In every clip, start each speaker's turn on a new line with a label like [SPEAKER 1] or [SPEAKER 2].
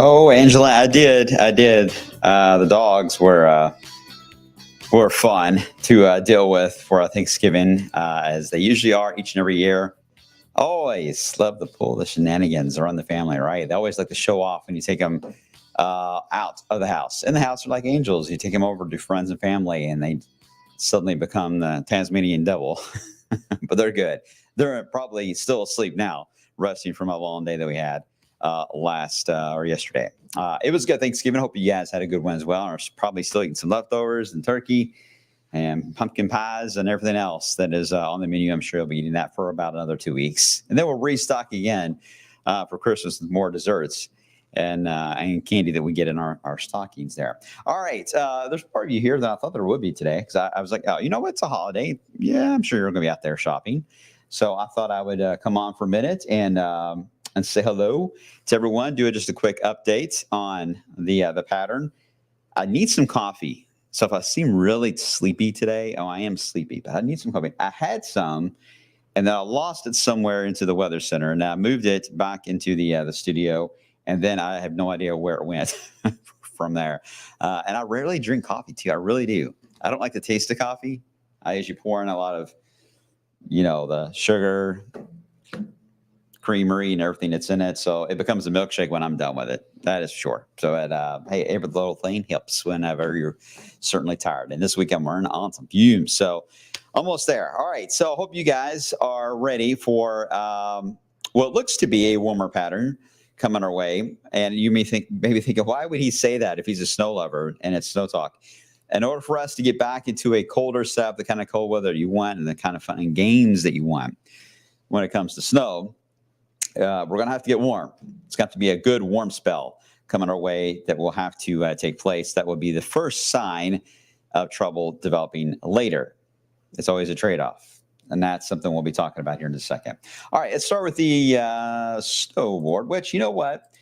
[SPEAKER 1] Oh, Angela, I did. I did. The dogs were fun to deal with for Thanksgiving, as they usually are each and every year. Always love to pull the shenanigans around the family, right? They always like to show off when you take them out of the house. In the house, they're like angels. You take them over to friends and family, and they suddenly become the Tasmanian devil. But they're good. They're probably still asleep now, resting from a long day that we had last or yesterday. It was good Thanksgiving. Hope you guys had a good one as well. Are probably still eating some leftovers and turkey and pumpkin pies and everything else that is on the menu. I'm sure you'll be eating that for about another 2 weeks, and then we'll restock again for Christmas with more desserts and candy that we get in our stockings there. All right, there's part of you here that I thought there would be today, because I was like, oh, you know what? It's a holiday. Yeah, I'm sure you're going to be out there shopping. So I thought I would come on for a minute and say hello to everyone. Do just a quick update on the pattern. I need some coffee. So if I seem really sleepy today, I am sleepy, but I need some coffee. I had some, and then I lost it somewhere into the weather center, and I moved it back into the studio, and then I have no idea where it went from there. And I rarely drink coffee too. I really do. I don't like the taste of coffee. I usually pour in a lot of, the sugar, creamery, and everything that's in it. So it becomes a milkshake when I'm done with it. That is sure. So hey, every little thing helps whenever you're certainly tired. And this week I'm running on some fumes. So almost there. All right. So I hope you guys are ready for what looks to be a warmer pattern coming our way. And you may maybe thinking, why would he say that if he's a snow lover and it's SnowTALK? In order for us to get back into a colder setup, the kind of cold weather you want and the kind of fun and games that you want when it comes to snow, we're going to have to get warm. It's got to be a good warm spell coming our way that will have to take place. That will be the first sign of trouble developing later. It's always a trade-off, and that's something we'll be talking about here in a second. All right, let's start with the snowboard, which, you know what?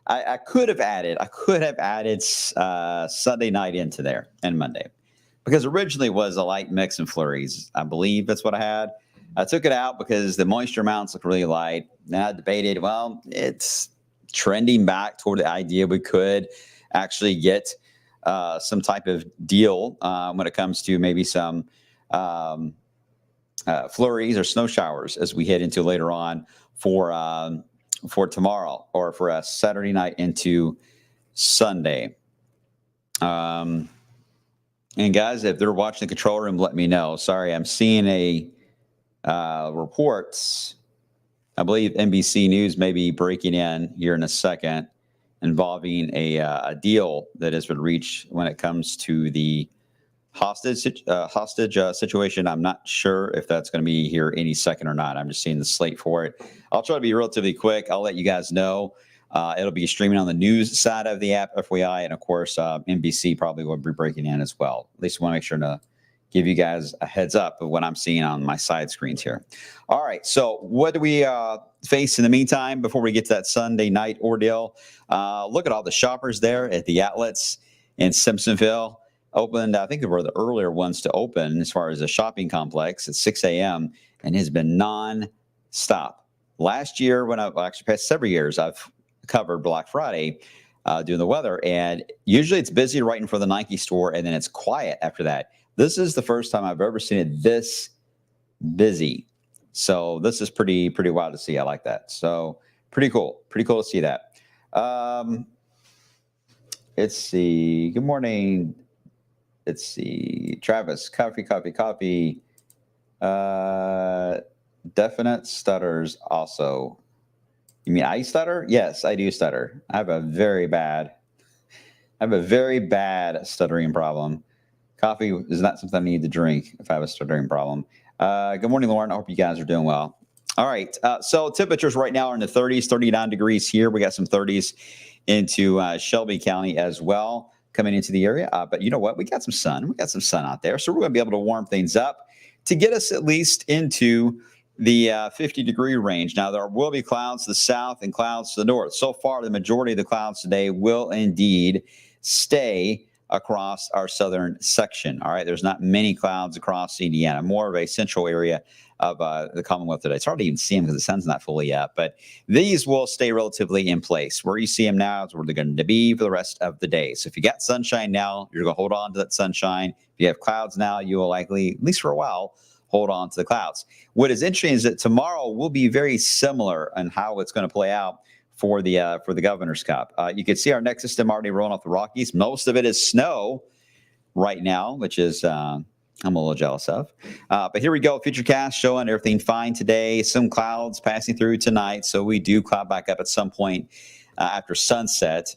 [SPEAKER 1] I could have added Sunday night into there and Monday, because originally it was a light mix and flurries. I believe that's what I had. I took it out because the moisture amounts look really light. Then I debated, well, it's trending back toward the idea we could actually get some type of deal when it comes to maybe some flurries or snow showers as we head into later on for tomorrow, or for a Saturday night into Sunday. And guys, if they're watching the control room, let me know. Sorry, I'm seeing a reports. I believe NBC News may be breaking in here in a second, involving a deal that has been reached when it comes to the hostage situation. I'm not sure if that's going to be here any second or not. I'm just seeing the slate for it. I'll try to be relatively quick. I'll let you guys know. It'll be streaming on the news side of the app, FYI, and of course, NBC probably will be breaking in as well. At least I want to make sure to give you guys a heads up of what I'm seeing on my side screens here. All right, so what do we face in the meantime before we get to that Sunday night ordeal? Look at all the shoppers there at the outlets in Simpsonville. Opened, I think they were the earlier ones to open as far as a shopping complex at 6 a.m. and has been non-stop. Last year, actually past several years, I've covered Black Friday due to the weather, and usually it's busy right in front of the Nike store, and then it's quiet after that. This is the first time I've ever seen it this busy. So this is pretty wild to see. I like that. So pretty cool to see that. Let's see. Good morning. Let's see. Travis, coffee. Definite stutters also. You mean I stutter? Yes, I do stutter. I have a very bad stuttering problem. Coffee is not something I need to drink if I have a stuttering problem. Good morning, Lauren. I hope you guys are doing well. All right. So temperatures right now are in the 30s, 39 degrees here. We got some 30s into Shelby County as well coming into the area. But you know what? We got some sun. We got some sun out there. So we're going to be able to warm things up to get us at least into the 50-degree range. Now, there will be clouds to the south and clouds to the north. So far, the majority of the clouds today will indeed stay across our southern section. All right, there's not many clouds across Indiana, more of a central area of the Commonwealth today. It's hard to even see them because the sun's not fully up, but these will stay relatively in place. Where you see them now is where they're going to be for the rest of the day. So if you got sunshine now, you're going to hold on to that sunshine. If you have clouds now, you will likely, at least for a while, hold on to the clouds. What is interesting is that tomorrow will be very similar on how it's going to play out for the Governor's Cup. You can see our next system already rolling off the Rockies. Most of it is snow right now, which is I'm a little jealous of. But here we go. Futurecast showing everything fine today. Some clouds passing through tonight. So we do cloud back up at some point after sunset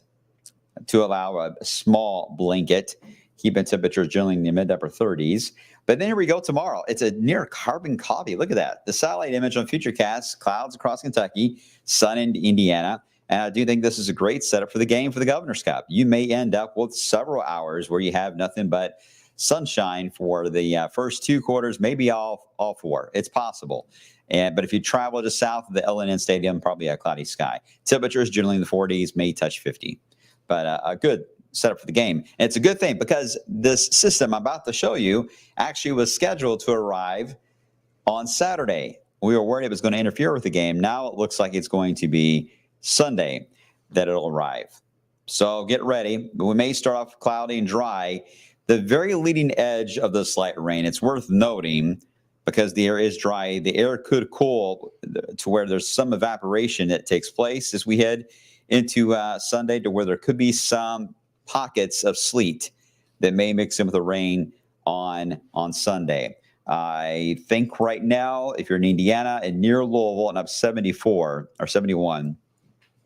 [SPEAKER 1] to allow a small blanket, keeping temperatures generally in the mid upper 30s. But then here we go tomorrow. It's a near carbon copy. Look at that. The satellite image on Futurecast, clouds across Kentucky, sun in Indiana. And I do think this is a great setup for the game for the Governor's Cup. You may end up with several hours where you have nothing but sunshine for the first two quarters, maybe all four. It's possible. But if you travel just south of the L&N Stadium, probably a cloudy sky. Temperatures generally in the 40s, may touch 50. But a good setup for the game. And it's a good thing because this system I'm about to show you actually was scheduled to arrive on Saturday. We were worried it was going to interfere with the game. Now it looks like it's going to be Sunday that it'll arrive. So get ready. We may start off cloudy and dry. The very leading edge of this light rain, it's worth noting because the air is dry. The air could cool to where there's some evaporation that takes place as we head into Sunday, to where there could be some pockets of sleet that may mix in with the rain on Sunday. I think right now, if you're in Indiana and near Louisville and up 74 or 71,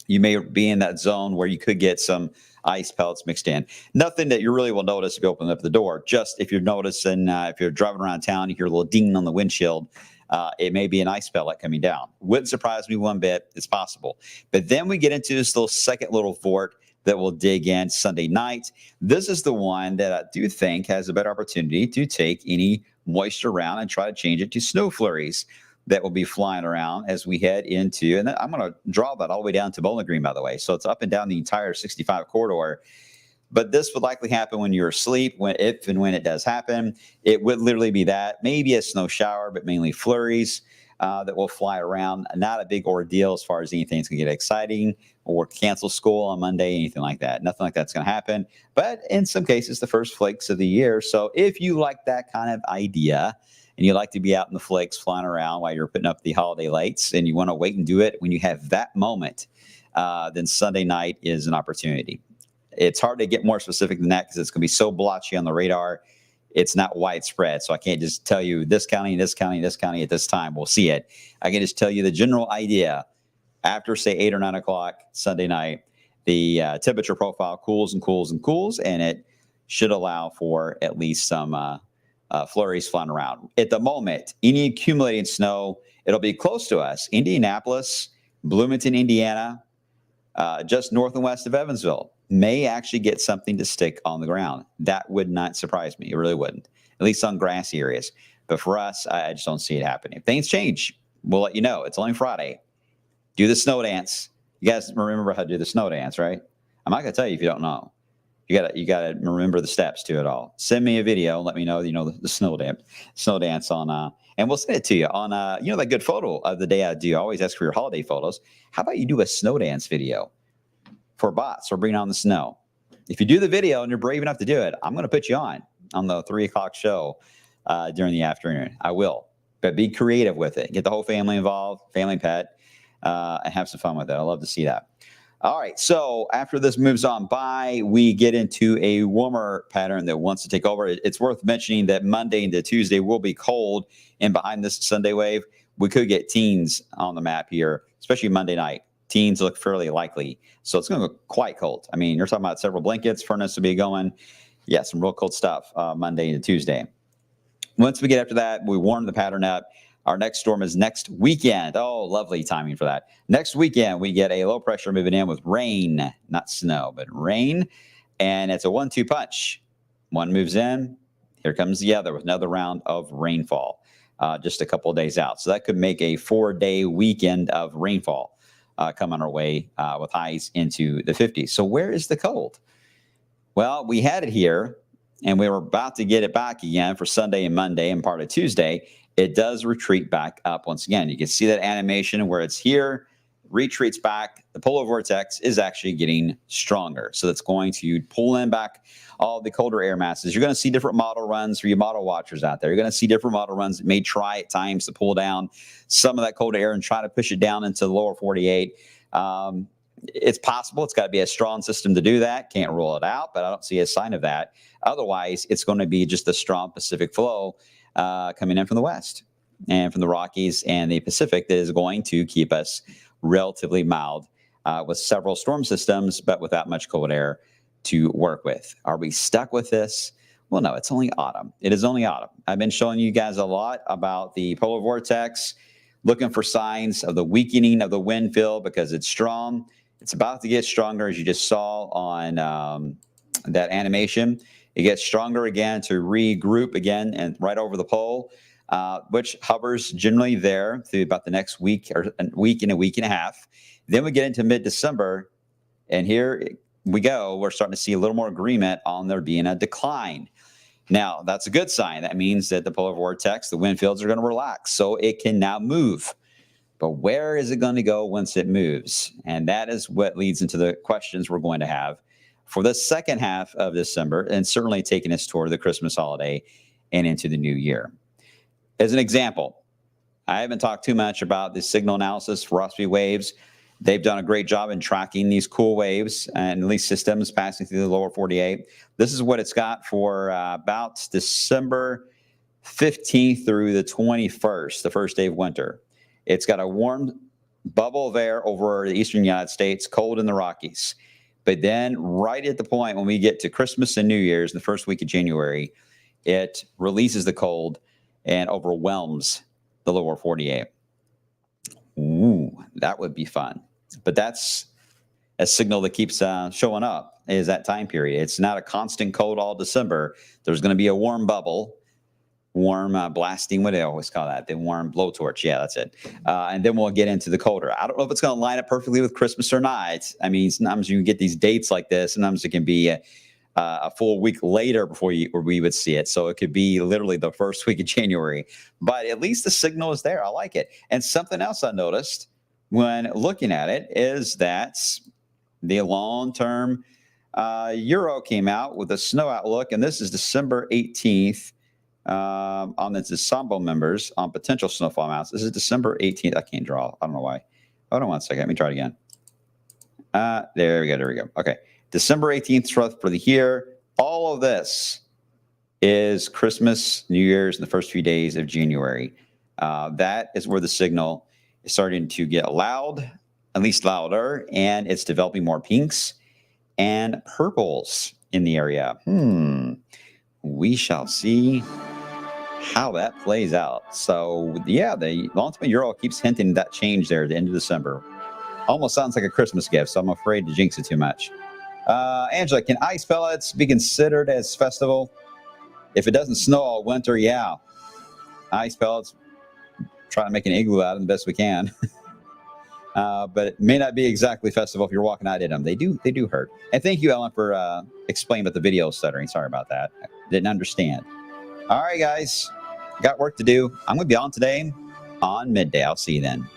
[SPEAKER 1] you may be in that zone where you could get some ice pellets mixed in. Nothing that you really will notice if you open up the door. Just if you're noticing, if you're driving around town, you hear a little ding on the windshield, it may be an ice pellet coming down. Wouldn't surprise me one bit. It's possible. But then we get into this little second little fort that will dig in Sunday night. This is the one that I do think has a better opportunity to take any moisture around and try to change it to snow flurries. that will be flying around as we head into, and I'm going to draw that all the way down to Bowling Green, by the way. So it's up and down the entire 65 corridor. But this would likely happen when you're asleep, if and when it does happen. It would literally be that, maybe a snow shower, but mainly flurries that will fly around. Not a big ordeal as far as anything's going to get exciting or cancel school on Monday, anything like that. Nothing like that's going to happen. But in some cases, the first flakes of the year. So if you like that kind of idea and you like to be out in the flakes flying around while you're putting up the holiday lights and you want to wait and do it when you have that moment, then Sunday night is an opportunity. It's hard to get more specific than that because it's going to be so blotchy on the radar. It's not widespread. So I can't just tell you this county, this county, this county at this time. We'll see it. I can just tell you the general idea. After, say, 8 or 9 o'clock Sunday night, the temperature profile cools and cools and cools, and it should allow for at least some flurries flying around. At the moment, any accumulating snow, it'll be close to us. Indianapolis, Bloomington, Indiana, just north and west of Evansville, may actually get something to stick on the ground. That would not surprise me. It really wouldn't, at least on grassy areas. But for us, I just don't see it happening. If things change, we'll let you know. It's only Friday. Do the snow dance. You guys remember how to do the snow dance, right? I'm not going to tell you if you don't know. You gotta remember the steps to it all. Send me a video and let me know, the snow dance on, and we'll send it to you on, that good photo of the day I do. I always ask for your holiday photos. How about you do a snow dance video for bots or bring on the snow? If you do the video and you're brave enough to do it, I'm going to put you on the 3 o'clock show during the afternoon. I will, but be creative with it. Get the whole family involved, family pet, and have some fun with it. I love to see that. All right, so after this moves on by, we get into a warmer pattern that wants to take over. It's worth mentioning that Monday into Tuesday will be cold, and behind this Sunday wave, we could get teens on the map here, especially Monday night. Teens look fairly likely, so it's going to look quite cold. I mean, you're talking about several blankets, furnace to be going. Yeah, some real cold stuff Monday into Tuesday. Once we get after that, we warm the pattern up. Our next storm is next weekend. Oh, lovely timing for that. Next weekend, we get a low pressure moving in with rain, not snow, but rain. And it's a 1-2 punch. One moves in, here comes the other with another round of rainfall just a couple of days out. So that could make a 4-day weekend of rainfall coming our way with highs into the 50s. So where is the cold? Well, we had it here, and we were about to get it back again for Sunday and Monday and part of Tuesday. It does retreat back up once again. You can see that animation where it's here, retreats back. The polar vortex is actually getting stronger. So that's going to pull in back all the colder air masses. You're going to see different model runs for you model watchers out there. You're going to see different model runs that may try at times to pull down some of that cold air and try to push it down into the lower 48. It's possible. It's got to be a strong system to do that. Can't rule it out, but I don't see a sign of that. Otherwise, it's going to be just a strong Pacific flow coming in from the west and from the Rockies and the Pacific that is going to keep us relatively mild with several storm systems, but without much cold air to work with. Are we stuck with this? Well, no, it's only autumn. It is only autumn. I've been showing you guys a lot about the polar vortex, looking for signs of the weakening of the wind field because it's strong. It's about to get stronger, as you just saw on that animation. It gets stronger again to regroup again and right over the pole, which hovers generally there through about the next week or a week and a half. Then we get into mid-December, and here we go. We're starting to see a little more agreement on there being a decline. Now, that's a good sign. That means that the polar vortex, the wind fields are going to relax, so it can now move. But where is it going to go once it moves? And that is what leads into the questions we're going to have for the second half of December, and certainly taking us toward the Christmas holiday and into the new year. As an example, I haven't talked too much about the signal analysis for Rossby waves. They've done a great job in tracking these cool waves and at least systems passing through the lower 48. This is what it's got for about December 15th through the 21st, the first day of winter. It's got a warm bubble of air over the eastern United States, cold in the Rockies. But then right at the point when we get to Christmas and New Year's, the first week of January, it releases the cold and overwhelms the lower 48. Ooh, that would be fun. But that's a signal that keeps showing up is that time period. It's not a constant cold all December. There's going to be a warm bubble warm blasting. What do they always call that? The warm blowtorch. Yeah, that's it. And then we'll get into the colder. I don't know if it's going to line up perfectly with Christmas or not. I mean, sometimes you can get these dates like this. Sometimes it can be a full week later before we would see it. So it could be literally the first week of January. But at least the signal is there. I like it. And something else I noticed when looking at it is that the long-term Euro came out with a snow outlook, and this is December 18th. On the December members on potential snowfall amounts. This is December 18th. I can't draw. I don't know why. Hold on one second. Let me try it again. There we go. There we go. Okay. December 18th for the year. All of this is Christmas, New Year's, and the first few days of January. That is where the signal is starting to get loud, at least louder, and it's developing more pinks and purples in the area. We shall see how that plays out. So, yeah, the long-term Euro keeps hinting that change there at the end of December. Almost sounds like a Christmas gift, so I'm afraid to jinx it too much. Angela, can ice pellets be considered as festival? If it doesn't snow all winter, yeah. Ice pellets, try to make an igloo out of them the best we can. But it may not be exactly festival if you're walking out in them. They do hurt. And thank you, Ellen, for explaining about the video stuttering. Sorry about that. I didn't understand. All right, guys. Got work to do. I'm going to be on today on midday. I'll see you then.